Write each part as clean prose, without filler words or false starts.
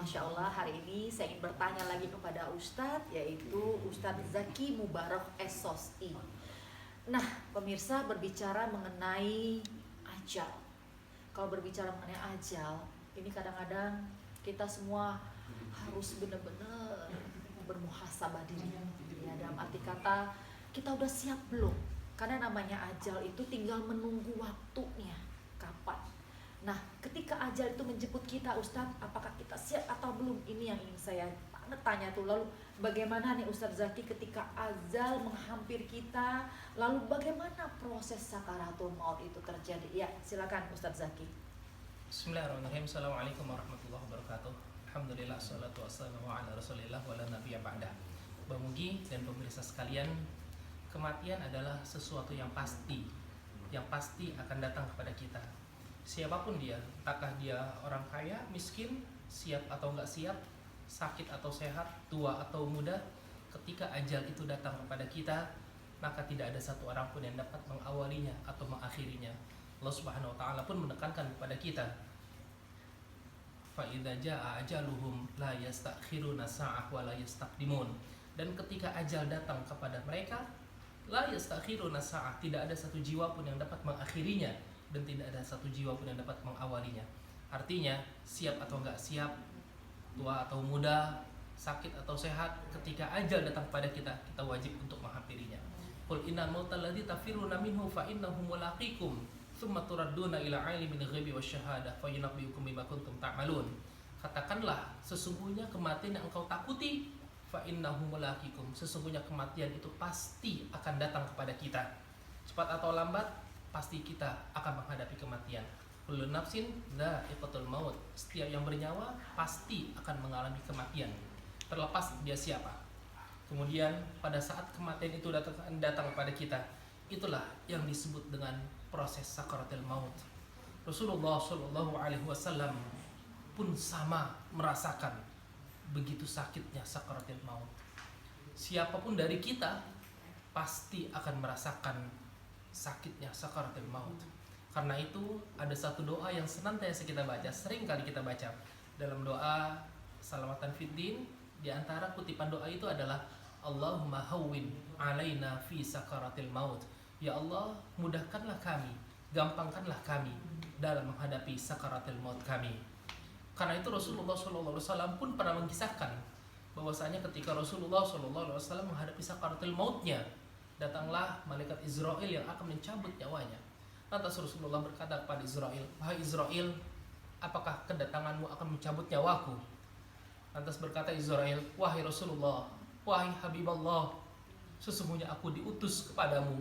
Masya Allah, hari ini saya ingin bertanya lagi kepada Ustadz, yaitu Ustadz Zaki Mubarak SOSI. Nah, pemirsa, berbicara mengenai ajal. Kalau berbicara mengenai ajal, ini kadang-kadang kita semua harus benar-benar bermuhasabah diri. Ya, dalam arti kata, kita udah siap belum? Karena namanya ajal itu tinggal menunggu waktunya. Kapan? Nah, ketika ajal itu menjemput kita, Ustadz, apakah kita siap atau belum? Ini yang ingin saya tanya tuh. Lalu bagaimana nih Ustadz Zaki ketika ajal menghampiri kita? Lalu bagaimana proses sakaratul maut itu terjadi? Ya, silakan Ustadz Zaki. Bismillahirrahmanirrahim. Assalamualaikum warahmatullahi wabarakatuh. Alhamdulillah, salatu wassalamu ala rasulillah wa la nabiyya ba'dah. Bang Mugi dan pemirsa sekalian, kematian adalah sesuatu yang pasti akan datang kepada kita. Siapapun dia, apakah dia orang kaya, miskin, siap atau enggak siap, sakit atau sehat, tua atau muda, ketika ajal itu datang kepada kita, maka tidak ada satu orang pun yang dapat mengawalinya atau mengakhirinya. Allah Subhanahu wa taala pun menekankan kepada kita, fa idza jaa ajaluhum la yastakhiruna sa'ah wa la yastaqdimun. Dan ketika ajal datang kepada mereka, la yastakhiruna sa'ah, tidak ada satu jiwa pun yang dapat mengakhirinya dan tidak ada satu jiwa pun yang dapat mengawalinya. Artinya, siap atau enggak siap, tua atau muda, sakit atau sehat, ketika ajal datang pada kita, kita wajib untuk menghampirinya. Qul innal mautal ladzi tafirruna minhu fa innahu mulaqikum tsumma turadduna ila 'alimil ghaibi wasyahadah fa yunabbiukum bima kuntum ta'malun. Katakanlah, sesungguhnya kematian yang engkau takuti, fa innahu mulaqikum, sesungguhnya kematian itu pasti akan datang kepada kita. Cepat atau lambat, pasti kita akan menghadapi kematian. Kullu nafsin dha'iqatul maut, setiap yang bernyawa pasti akan mengalami kematian, terlepas dia siapa. Kemudian pada saat kematian itu datang kepada kita, itulah yang disebut dengan proses sakaratul maut. Rasulullah Shallallahu Alaihi Wasallam pun sama merasakan begitu sakitnya sakaratul maut. Siapapun dari kita pasti akan merasakan sakitnya sakaratul maut. Karena itu ada satu doa yang senantiasa kita baca, sering kali kita baca dalam doa salamatan fiddin. Di antara kutipan doa itu adalah Allahumma hawwin alaina fi sakaratil maut. Ya Allah, mudahkanlah kami, gampangkanlah kami dalam menghadapi sakaratil maut kami. Karena itu Rasulullah SAW pun pernah mengisahkan bahwasanya ketika Rasulullah SAW menghadapi sakaratil mautnya, datanglah malaikat Israel yang akan mencabut nyawanya. Lantas Rasulullah berkata kepada Israel, wahai Israel, apakah kedatanganmu akan mencabut nyawaku? Lantas berkata Israel, wahai Rasulullah, wahai Habiballah, sesungguhnya aku diutus kepadamu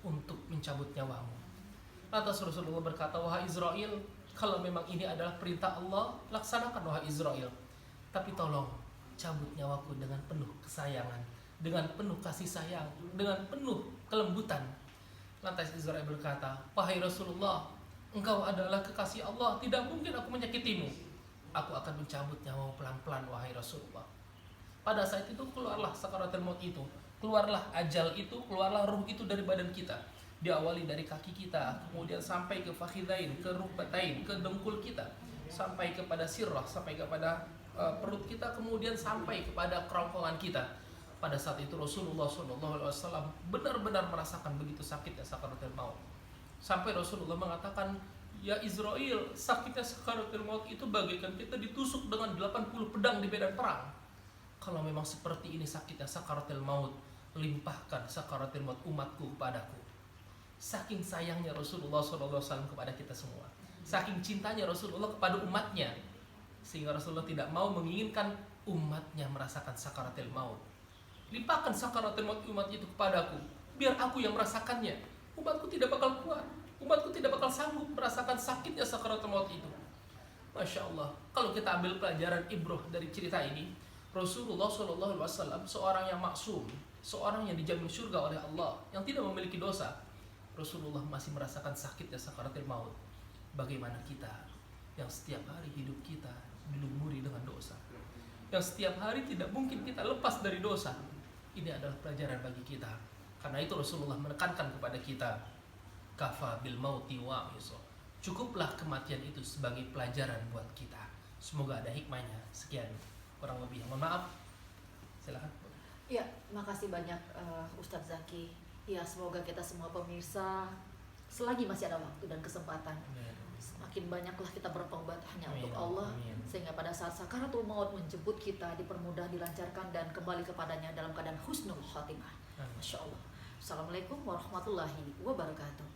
untuk mencabut nyawamu. Lantas Rasulullah berkata, wahai Israel, kalau memang ini adalah perintah Allah, laksanakan wahai Israel. Tapi tolong cabut nyawaku dengan penuh kesayangan, dengan penuh kasih sayang, dengan penuh kelembutan. Lantas Israel berkata, wahai Rasulullah, engkau adalah kekasih Allah, tidak mungkin aku menyakitimu. Aku akan mencabut nyawamu pelan-pelan wahai Rasulullah. Pada saat itu keluarlah sakaratul maut itu, keluarlah ajal itu, keluarlah ruh itu dari badan kita. Diawali dari kaki kita, kemudian sampai ke fakhidain, ke rukbatain, ke dengkul kita, sampai kepada sirrah, sampai kepada perut kita, kemudian sampai kepada kerongkongan kita. Pada saat itu Rasulullah SAW benar-benar merasakan begitu sakitnya sakaratul maut. Sampai Rasulullah mengatakan, ya Israel, sakitnya sakaratul maut itu bagaikan kita ditusuk dengan 80 pedang di medan perang. Kalau memang seperti ini sakitnya sakaratul maut, limpahkan sakaratul maut umatku kepadaku. Saking sayangnya Rasulullah SAW kepada kita semua, saking cintanya Rasulullah kepada umatnya, sehingga Rasulullah tidak mau menginginkan umatnya merasakan sakaratul maut. Limpahkan sakaratul maut umat itu kepadaku, biar aku yang merasakannya. Umatku tidak bakal kuat, umatku tidak bakal sanggup merasakan sakitnya sakaratul maut itu. Masya Allah, kalau kita ambil pelajaran ibrah dari cerita ini, Rasulullah SAW seorang yang maksum, seorang yang dijamin surga oleh Allah, yang tidak memiliki dosa. Rasulullah masih merasakan sakitnya sakaratul maut. Bagaimana kita yang setiap hari hidup kita dilumuri dengan dosa, yang setiap hari tidak mungkin kita lepas dari dosa? Ini adalah pelajaran bagi kita. Karena itu Rasulullah menekankan kepada kita, kafa bil mauti wa iso, cukuplah kematian itu sebagai pelajaran buat kita. Semoga ada hikmahnya. Sekian kurang lebih. Mohon maaf. Silakan. Ya, makasih banyak Ustadz Zaki. Ya, semoga kita semua pemirsa selagi masih ada waktu dan kesempatan, semakin banyaklah kita bertobat hanya Amin. untuk Allah, Amin. sehingga pada saat sakaratul maut menjemput kita dipermudah, dilancarkan dan kembali kepadanya dalam keadaan husnul khotimah. Amin. Masya Allah. Assalamualaikum warahmatullahi wabarakatuh.